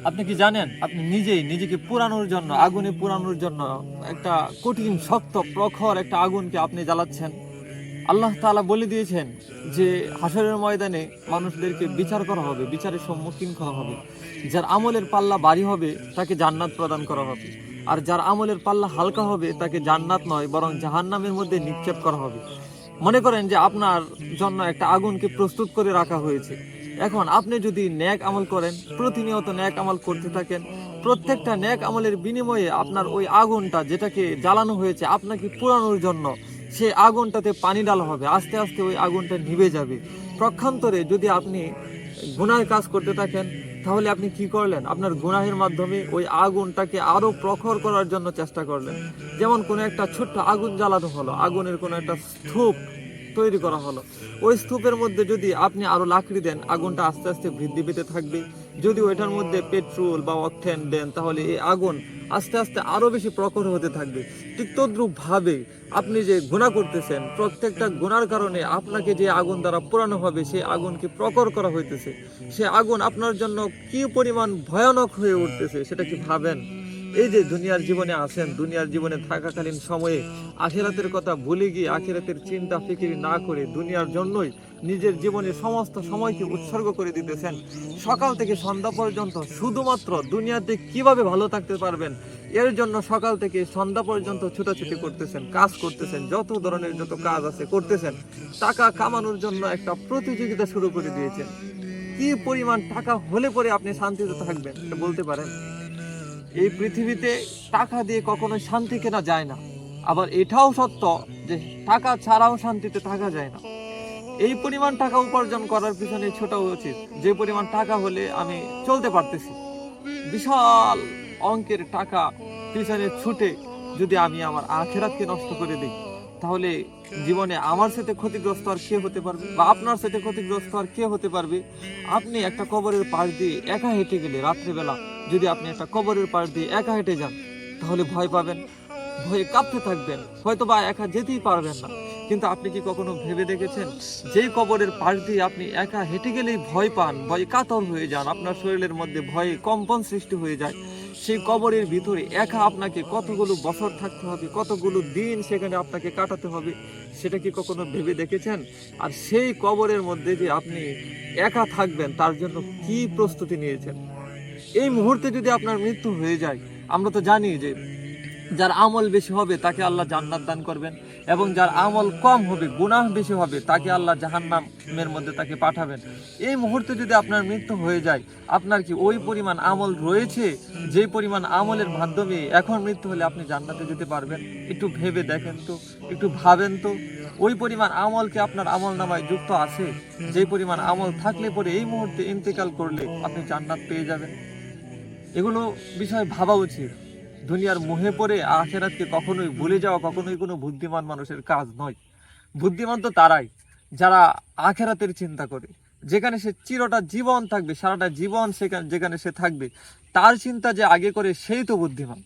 আপনি কি জানেন, আপনি নিজেই নিজেকে পোড়ানোর জন্য, আগুনে পোড়ানোর জন্য একটা কঠিন শক্ত প্রখর একটা আগুনকে আপনি জ্বালাচ্ছেন। আল্লাহ তাআলা বলে দিয়েছেন যে হাসরের ময়দানে মানুষদেরকে বিচার করা হবে, বিচারের সম্মুখীন করা হবে। যার আমলের পাল্লা ভারী হবে তাকে জান্নাত প্রদান করা হবে, আর যার আমলের পাল্লা হালকা হবে তাকে জান্নাত নয় বরং জাহান্নামের মধ্যে নিক্ষেপ করা হবে। মনে করেন যে আপনার জন্য একটা আগুনকে প্রস্তুত করে রাখা হয়েছে। এখন আপনি যদি নেক আমল করেন, প্রতিনিয়ত নেক আমল করতে থাকেন, প্রত্যেকটা নেক আমলের বিনিময়ে আপনার ওই আগুনটা যেটাকে জ্বালানো হয়েছে আপনাকে পোড়ানোর জন্য, সেই আগুনটাতে পানি ডালা হবে, আস্তে আস্তে ওই আগুনটা নিভে যাবে। পক্ষান্তরে যদি আপনি গুনাহের কাজ করতে থাকেন, তাহলে আপনি কি করলেন? আপনার গুনাহের মাধ্যমে ওই আগুনটাকে আরো প্রখর করার জন্য চেষ্টা করলেন। যেমন কোনো একটা ছোট্ট আগুন জ্বালানো হলো, আগুনের কোনো একটা স্তূপ তৈরি করা হলো, ওই স্তূপের মধ্যে যদি আপনি আরো লাকড়ি দেন, আগুনটা আস্তে আস্তে বৃদ্ধি পেতে থাকবে। যদি ওইটার মধ্যে পেট্রোল বা অকটেন দেন, তাহলে এই আগুন আস্তে আস্তে আরো বেশি প্রখর হতে থাকবে। ঠিক তদ্রূপ ভাবে আপনি যে গুনাহ করতেছেন, প্রত্যেকটা গুনার কারণে আপনাকে যে আগুন দ্বারা পোড়ানো হবে, সেই আগুনকে প্রখর করা হইতেছে। সে আগুন আপনার জন্য কি পরিমাণ ভয়ানক হয়ে উঠতেছে সেটা কি ভাবেন? এই যে দুনিয়ার জীবনে আছেন, দুনিয়ার জীবনে থাকাকালীন সময়ে আখিরাতের কথা ভুলে গিয়ে, আখিরাতের চিন্তা ফিকির না করে দুনিয়ার জন্যই নিজের জীবনের সমস্ত সময়কে উৎসর্গ করে দিতেছেন। সকাল থেকে সন্ধ্যা পর্যন্ত শুধুমাত্র দুনিয়াতে কিভাবে ভালো থাকতে পারবেন এর জন্য সকাল থেকে সন্ধ্যা পর্যন্ত ছুটাছুটি করতেছেন, কাজ করতেছেন, যত ধরনের যত কাজ আছে করতেছেন। টাকা কামানোর জন্য একটা প্রতিযোগিতা শুরু করে দিয়েছেন। কি পরিমাণ টাকা হলে পরে আপনি শান্তিতে থাকবেন এটা বলতে পারেন? এই পৃথিবীতে টাকা দিয়ে কখনো শান্তি কেনা যায় না। আবার এটাও সত্য যে টাকা ছাড়াও শান্তিতে থাকা যায় না। এই পরিমাণ টাকা উপার্জন করার পিছনে ছোটা উচিত যে পরিমাণ টাকা হলে আমি চলতে পারতেছি। বিশাল অঙ্কের টাকা পিছনে ছুটে যদি আমি আমার আখিরাতকে নষ্ট করে দিই, তাহলে জীবনে আমার সাথে ক্ষতিগ্রস্ত আর কে হতে পারবে, বা আপনার সাথে ক্ষতিগ্রস্ত আর কে হতে পারবে? আপনি একটা কবরের পাশ দিয়ে একা হেঁটে গেলে, রাত্রেবেলা যদি আপনি একটা কবরের পাশ দিয়ে একা হেঁটে যান, তাহলে ভয় পাবেন, ভয়ে কাঁপতে থাকবেন, হয়তো বা একা যেতেই পারবেন না। কিন্তু আপনি কি কখনো ভেবে দেখেছেন, যেই কবরের পাশ দিয়ে আপনি একা হেঁটে গেলেই ভয় পান, ভয়ে কাতর হয়ে যান, আপনার শরীরের মধ্যে ভয়ে কম্পন সৃষ্টি হয়ে যায়, সেই কবরের ভিতরে একা আপনাকে কতগুলো বছর থাকতে হবে, কতগুলো দিন সেখানে আপনাকে কাটাতে হবে, সেটা কি কখনো ভেবে দেখেছেন? আর সেই কবরের মধ্যে যে আপনি একা থাকবেন, তার জন্য কি প্রস্তুতি নিয়েছেন? এই মুহূর্তে যদি আপনার মৃত্যু হয়ে যায়, আমরা তো জানি যে যার আমল বেশি হবে তাকে আল্লাহ জান্নাত দান করবেন, এবং যার আমল কম হবে, গুনাহ বেশি হবে, তাকে আল্লাহ জাহান্নামের মধ্যে তাকে পাঠাবেন। এই মুহূর্তে যদি আপনার মৃত্যু হয়ে যায়, আপনার কি ওই পরিমাণ আমল রয়েছে যে পরিমাণ আমলের মাধ্যমে এখন মৃত্যু হলে আপনি জান্নাতে যেতে পারবেন? একটু ভেবে দেখেন তো, একটু ভাবেন তো। ওই পরিমাণ আমল কি আপনার আমল নামায় যুক্ত আছে? যে পরিমাণ আমল থাকলে পরে এই মুহূর্তে ইন্তেকাল করলে আপনি জান্নাত পেয়ে যাবেন? এগুলো বিষয় ভাবা উচিত। দুনিয়ার মোহে পড়ে আখেরাতকে কখনোই ভুলে যাওয়া কখনোই কোনো বুদ্ধিমান মানুষের কাজ নয়। বুদ্ধিমান তো তারাই যারা আখেরাতের চিন্তা করে, যেখানে সে চিরটা জীবন থাকবে, সারাটা জীবন সেখানে যেখানে সে থাকবে, তার চিন্তা যে আগে করে সেই তো বুদ্ধিমান।